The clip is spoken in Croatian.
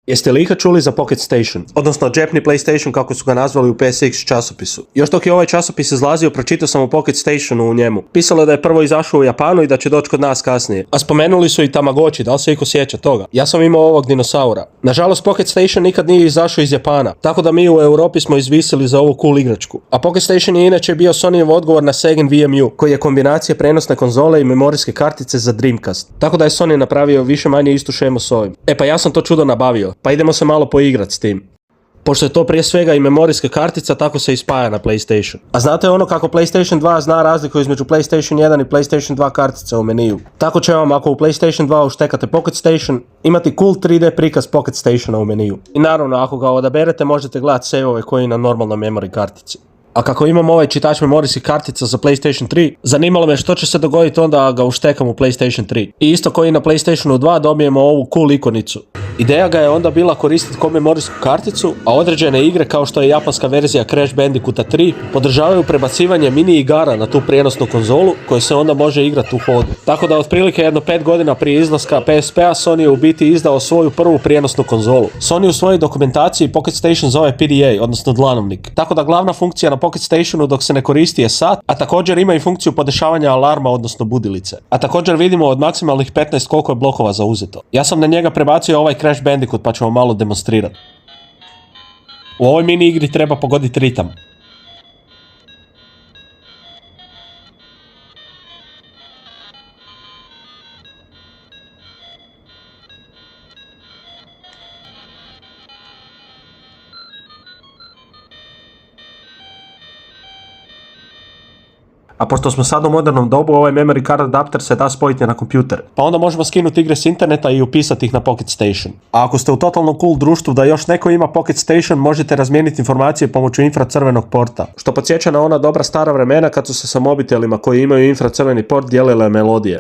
Jeste li ikad čuli za Pocket Station? Odnosno džepni PlayStation kako su ga nazvali u PSX časopisu. Još dok je ovaj časopis izlazio, pročitao sam o Pocket Stationu u njemu. Pisalo je da je prvo izašao u Japanu i da će doći kod nas kasnije. A spomenuli su i Tamagotchi, da li se iko sjeća toga? Ja sam imao ovog dinosaura. Nažalost, Pocket Station nikad nije izašao iz Japana, tako da mi u Europi smo izvisili za ovu cool igračku. A Pocket Station je inače bio Sonyjev odgovor na Sega VMU, koji je kombinacija prenosne konzole i memorijske kartice za Dreamcast. Tako da je Sony napravio više manje istu šemu s ovim. Pa ja sam to čudo nabavio. Pa idemo se malo poigrat s tim. Pošto je to prije svega i memorijska kartica, tako se i spaja na PlayStation. A znate ono kako PlayStation 2 zna razliku između PlayStation 1 i PlayStation 2 kartice u meniju? Tako će vam ako u PlayStation 2 uštekate Pocket Station, imati cool 3D prikaz Pocket Stationa u meniju. I naravno, ako ga odaberete, možete gledati save-ove koji na normalnoj memory kartici. A kako imam ovaj čitač memorijskih kartica za PlayStation 3, zanimalo me što će se dogoditi onda ga uštekam u PlayStation 3. I isto koji na PlayStationu 2 dobijemo ovu cool ikonicu. Ideja ga je onda bila koristiti kao memorijsku karticu, a određene igre kao što je japanska verzija Crash Bandicoota 3 podržavaju prebacivanje mini igara na tu prijenosnu konzolu koje se onda može igrati u hodu. Tako da otprilike jedno 5 godina prije izlaska PSP-a Sony je u biti izdao svoju prvu prijenosnu konzolu. Sony u svojoj dokumentaciji Pocket Station zove PDA, odnosno dlanovnik. Tako da glavna funkcija na Pocket Stationu dok se ne koristi je sat, a također ima i funkciju podešavanja alarma, odnosno budilice. A također vidimo od maksimalnih 15 koliko je blokova zauzeto. Ja sam na njega prebacio ovaj Crash Bandicoot pa ću vam malo demonstrirati. U ovoj mini igri treba pogoditi ritam. A pošto smo sad u modernom dobu, ovaj memory card adapter se da spojiti na kompjuter. Pa onda možemo skinuti igre s interneta i upisati ih na Pocket Station. A ako ste u totalno cool društvu da još neko ima Pocket Station, možete razmijeniti informacije pomoću infracrvenog porta. Što podsjeća na ona dobra stara vremena kad su se sa mobitelima koji imaju infracrveni port dijelile melodije.